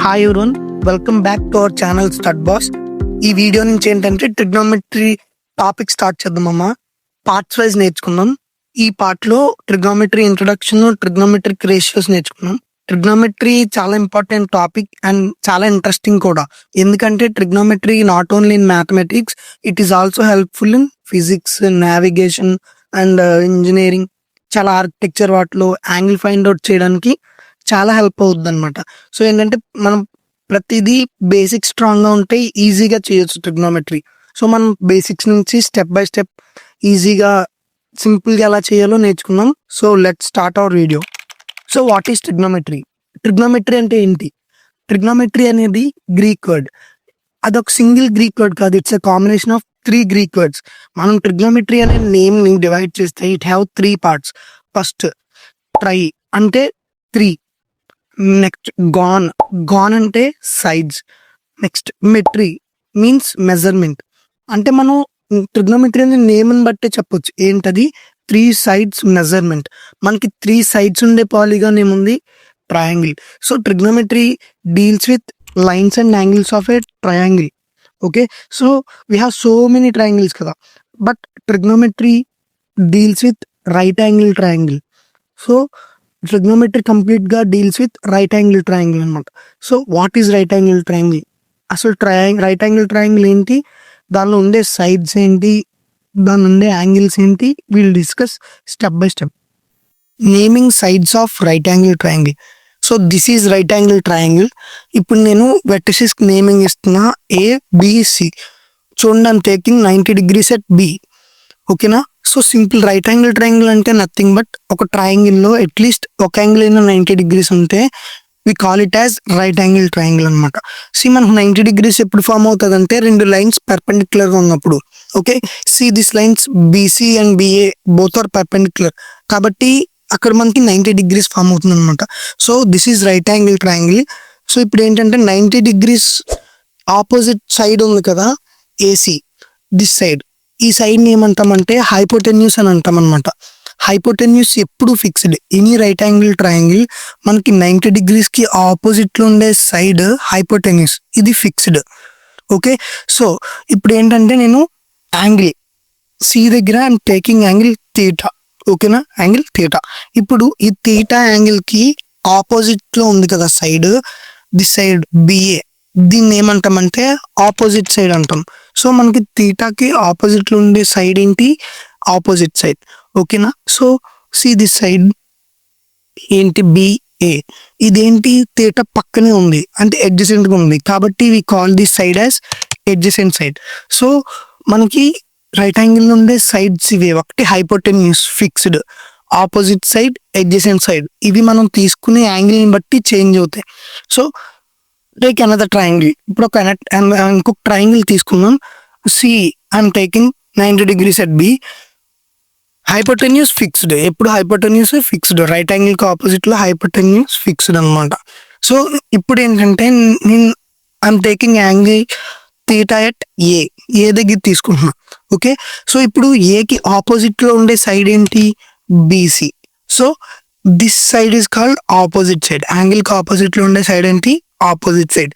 Hi everyone, welcome back to our channel stud boss. ఈ video నుంచి ఏంటంటే trigonometry topic start చేద్దామమ్మా. Parts wise నేర్చుకుందాం. ఈ పార్ట్ లో ట్రిగ్నోమెట్రీ ఇంట్రొడక్షన్, ట్రిగ్నోమెట్రిక్ రేషియోస్ నేర్చుకున్నాం. ట్రిగ్నోమెట్రీ చాలా ఇంపార్టెంట్ టాపిక్ అండ్ చాలా ఇంట్రెస్టింగ్ కూడా. ఎందుకంటే trigonometry not only in mathematics, it is also helpful in physics, navigation and engineering. చాలా ఆర్కిటెక్చర్ వాటిలో యాంగిల్ ఫైండ్ అవుట్ చేయడానికి చాలా హెల్ప్ అవుతుంది అనమాట. సో ఏంటంటే మనం ప్రతిదీ బేసిక్ స్ట్రాంగ్ గా ఉంటే ఈజీగా చేయొచ్చు ట్రిగ్నోమెట్రీ. సో మనం బేసిక్స్ నుంచి స్టెప్ బై స్టెప్ ఈజీగా సింపుల్ గా ఎలా చేయాలో నేర్చుకున్నాం. So let's start our video. So what is trigonometry? Trigonometry అంటే ఏంటి? ట్రిగ్నోమెట్రీ అనేది గ్రీక్ వర్డ్. అదొక సింగిల్ గ్రీక్ వర్డ్ కాదు, it's a combination of 3 Greek words. మనం ట్రిగ్నోమెట్రీ అనే నేమ్ ని డివైడ్ చేస్తే it have 3 parts. First try అంటే 3, నెక్స్ట్ గాన్ అంటే సైడ్స్, నెక్స్ట్ మెట్రీ మీన్స్ మెజర్మెంట్. అంటే మనం ట్రిగ్నోమెట్రీ అనే నేమ్ బట్టి చెప్పొచ్చు ఏంటది 3 సైడ్స్ మెజర్మెంట్. మనకి 3 సైడ్స్ ఉండే పాలిగాన్ ఏముంది? Triangle. So trigonometry deals with lines and angles of a triangle. Okay, so we have so many triangles కదా, but trigonometry deals with right angle triangle. So trigonometry complete గా deals with right angle triangle అనమాట. So what is right angle triangle? అసలు right angle triangle ఏంటి, దానిలో ఉండే sides ఏంటి, దాని ఉండే యాంగిల్స్ ఏంటి, will discuss step by step. Naming sides of right angle triangle. So this is right angle triangle. ఇప్పుడు నేను వెర్టిసెస్ నేమింగ్ ఇస్తున్నా ABC. చూడండి, I'm taking 90 degrees at B. ఓకేనా? So simple right angle triangle అంటే nothing but ఒక ట్రయాంగిల్ లో at least ఒక యాంగిల్ అయినా 90 degrees ఉంటే we call it as right angle triangle అనమాట. సి మనకు 90 degrees ఎప్పుడు ఫామ్ అవుతుంది అంటే 2 లైన్స్ పర్పెండిక్యులర్ గా ఉన్నప్పుడు. Okay, see this lines BC and BA both are perpendicular, కాబట్టి అక్కడ మనకి 90 degrees ఫామ్ అవుతుంది అనమాట. So this is right angle triangle. So ఇప్పుడు ఏంటంటే 90 degrees ఆపోజిట్ సైడ్ ఉంది కదా AC, దిస్ సైడ్, ఈ సైడ్ ని ఏమంటామంటే హైపోటెన్యూస్ అని అంటాం అనమాట. హైపోటెన్యూస్ ఎప్పుడు fixed. Any right angle triangle మనకి 90 degrees కి ఆపోజిట్ లో ఉండే సైడ్ హైపోటెన్యూస్, ఇది ఫిక్స్డ్. ఓకే, సో ఇప్పుడు ఏంటంటే నేను యాంగిల్ సి దగ్గర ఐఎమ్ టేకింగ్ యాంగిల్ థీటా. ఓకేనా, యాంగిల్ థీటా. ఇప్పుడు ఈ థీటా యాంగిల్ కి ఆపోజిట్ లో ఉంది కదా సైడ్, దిస్ సైడ్ BA, దీన్ని ఏమంటామంటే ఆపోజిట్ సైడ్ అంటాం. సో మనకి థీటాకి ఆపోజిట్ లో ఉండే సైడ్ ఏంటి? Opposite side. ఓకేనా? సో సి దిస్ సైడ్ ఏంటి? BA. ఇదేంటి? థీటా పక్కనే ఉంది అంటే అడ్జసెంట్ గా ఉంది, కాబట్టి we call this side as adjacent side. So మనకి రైట్ యాంగిల్ ఉండే సైడ్స్ ఇవి. ఒకటి hypotenuse fixed, opposite side, adjacent side. ఇవి మనం తీసుకునే యాంగిల్ ని బట్టి చేంజ్ అవుతాయి. So take another triangle. ఇప్పుడు ఇంకొక ట్రయాంగిల్ తీసుకుందాం. See I'm taking 90 degrees at B. Hypotenuse fixed. ఎప్పుడు హైపోటెన్యూస్ ఫిక్స్డ్, రైట్ యాంగిల్ కి ఆపోజిట్ లో హైపోటెన్యూస్ ఫిక్స్డ్ అనమాట. సో ఇప్పుడు ఏంటంటే నేను I'm taking angle theta at a దగ్గర తీసుకుంటున్నా. ఓకే, సో ఇప్పుడు ఏకి ఆపోజిట్ లో ఉండే సైడ్ ఏంటి? BC. So this side is called opposite side. Angle కి ఆపోజిట్ లో ఉండే సైడ్ ఏంటి? Opposite side.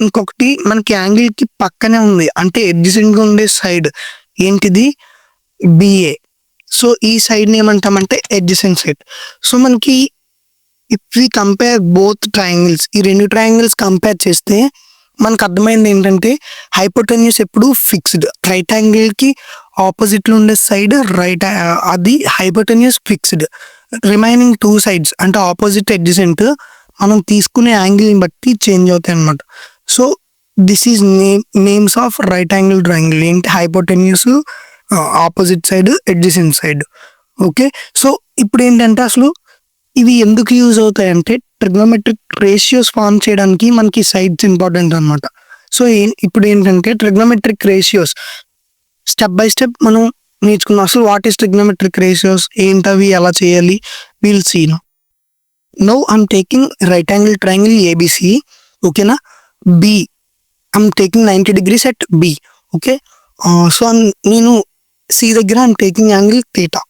ఇంకొకటి మనకి యాంగిల్ కి పక్కనే ఉంది అంటే అడ్జసెంట్ గా ఉండే సైడ్ ఏంటిది? BA. సో ఈ సైడ్ ని ఏమంటామంటే అడ్జసెంట్ సైడ్. సో మనకి if we compare both triangles, ఈ 2 ట్రయాంగిల్స్ కంపేర్ చేస్తే మనకు అర్థమైంది ఏంటంటే హైపోటెన్యూస్ ఎప్పుడు ఫిక్స్డ్, రైట్ యాంగిల్ కి ఆపోజిట్ లో ఉండే సైడ్ రైట్, అది హైపోటెన్యూస్ ఫిక్స్డ్. రిమైనింగ్ 2 సైడ్స్ అంటే ఆపోజిట్, అడ్జసెంట్ మనం తీసుకునే యాంగిల్ ని బట్టి చేంజ్ అవుతాయి అనమాట. So this is names of right angle triangle. ఏంటి? Hypotenuse, opposite side, adjacent side. Okay, so ఇప్పుడు ఏంటంటే అసలు ఇవి ఎందుకు యూజ్ అవుతాయి అంటే ట్రిగ్నోమెట్రిక్ రేషియోస్ ఫార్మ్ చేయడానికి మనకి సైడ్స్ ఇంపార్టెంట్ అనమాట. సో ఇప్పుడు ఏంటంటే trigonometric ratios step by step మనం నేర్చుకున్నాం. అసలు వాట్ ఈస్ ట్రిగ్నోమెట్రిక్ రేషియోస్, ఏంటవి, ఎలా చేయాలి, will see now. I'm taking right angle triangle ABC. ఓకేనా? B, I'm taking 90 degrees at B. Okay, so నేను C దగ్గర I'm taking angle theta.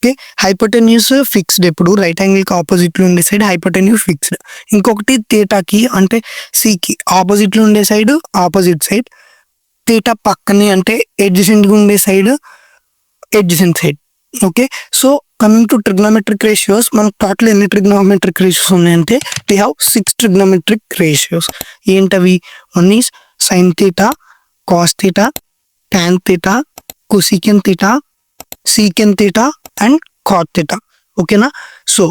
Okay, hypotenuse fixed, ఎప్పుడు రైట్ యాంగిల్ కి opposite లో ఉండే సైడ్ హైపోటెన్యూస్ ఫిక్స్డ్. ఇంకొకటి థీటాకి అంటే సికి ఆపోజిట్ లో ఉండే సైడ్ ఆపోజిట్ సైడ్, థీటా పక్కనే అంటే ఎడ్జసెంట్ గా ఉండే side adjacent side. Okay, so coming to trigonometric ratios, మనకు టోటల్ ఎన్ని ట్రిగ్నోమెట్రిక్ రేషియోస్ ఉన్నాయంటే వి హ్యావ్ 6 ట్రిగ్నోమెట్రిక్ రేషియోస్. ఏంటవి? One is sine theta, cos theta, tan theta, cosecant theta, secant theta and cot theta. ఓకేనా? So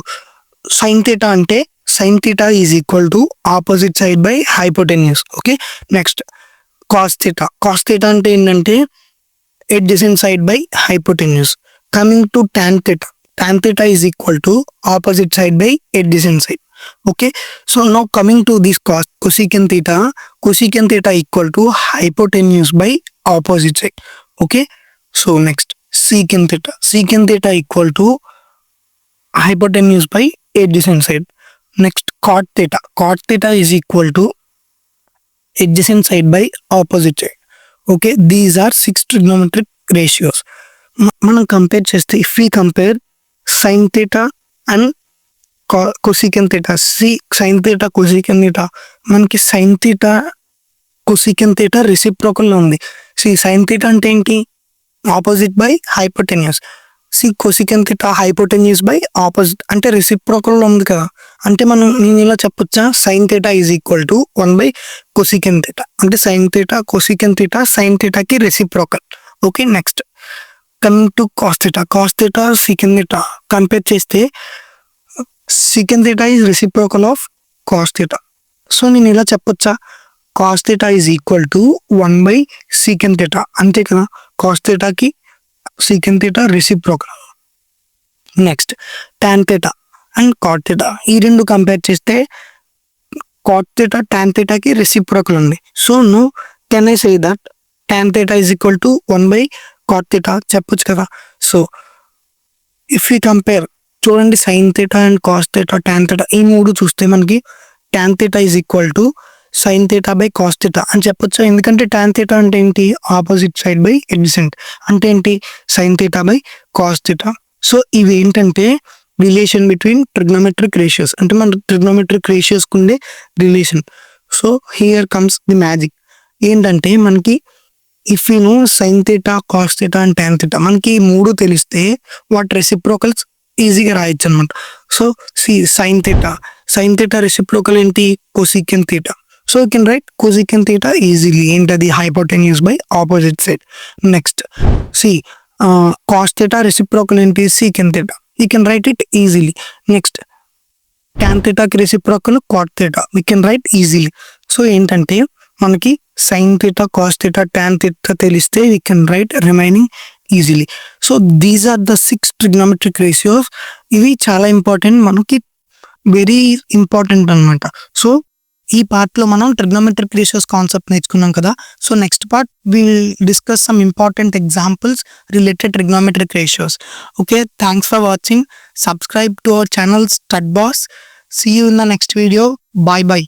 sine theta అంటే sine theta is equal to opposite side by hypotenuse. Okay, next cos theta. Cos theta అంటే ఏంటంటే adjacent side by hypotenuse. Coming to tan theta is equal to opposite side by adjacent side. Okay, so now coming to this cosecant theta equal to hypotenuse by opposite side. Okay, so next secant theta equal to hypotenuse by adjacent side. Next cot theta is equal to adjacent side by opposite side. ఓకే, these are 6 trigonometric ratios. మనం compare చేస్తే if we compare sine theta and cosecant theta, sine theta cosecant theta, మనకి sine theta cosecant theta reciprocal లో ఉంది. Sine theta అంటే ఏంటి? Opposite by hypotenuse. Cosecant theta hypotenuse by opposite అంటే reciprocal లో ఉంది కదా. అంటే నేను ఇలా చెప్పొచ్చా, sine theta is equal to 1 cosecant theta. అంటే sine theta cosecant theta sine థీటాకి reciprocal. Okay, next coming to cos theta secant theta compare చేస్తే secant theta is reciprocal of cos theta. So నేను ఇలా చెప్పొచ్చా, cos theta is equal to 1 secant theta. అంతే కదా, cos థీటాకి secant theta reciprocal. Next tan theta and cot theta, ఈ రెండు compare చేస్తే కాట్ థీటా టాన్ థీటాకి రెసిప్రోకల్ ఉంది. So no can I say that tan theta is equal to 1 cot theta చెప్పొచ్చు కదా. సో ఇఫ్ యూ కంపేర్, చూడండి sine theta and cos theta tan theta ఈ మూడు చూస్తే మనకి tan theta is equal to sine theta by cos theta అని చెప్పొచ్చు. ఎందుకంటే టాన్ థీటా అంటే ఏంటి? Opposite side by adjacent. అంటే ఏంటి? Sine theta by cos theta. So ఇవి ఏంటంటే రిలేషన్ బిట్వీన్ ట్రిగ్నోమెట్రిక్ రేషియోస్, అంటే మన ట్రిగ్నోమెట్రిక్ రేషియోస్ కుండే relation. So here comes the magic. ఏంటంటే మనకి if you know sine theta cos theta and tan theta, మనకి ఈ మూడు తెలిస్తే వాటి రెసిప్రోకల్స్ ఈజీగా రాయొచ్చు అనమాట. సో సైన్ థీటా రెసిప్రోకల్ ఏంటి? Cosecant theta. So you can write cosecant theta easily. ఏంటది? Hypotenuse by opposite side. Next cos theta reciprocal ఏంటి? Secant theta. You can write it easily. Next tan థీటాకి reciprocal cot theta, we can write easily. So ఏంటంటే మనకి sine theta cos theta tan theta తెలిస్తే we can write remaining easily. So these are the 6 trigonometric ratios. ఇవి చాలా important, మనకి very important అనమాట. So ఈ part లో మనం ట్రిగ్నోమెట్రిక్ రేషియోస్ కాన్సెప్ట్ నేర్చుకున్నాం కదా. So next part will discuss some important examples related trigonometric ratios. Okay, thanks for watching. Subscribe to our channel Stud Boss. See you in the next video. Bye bye.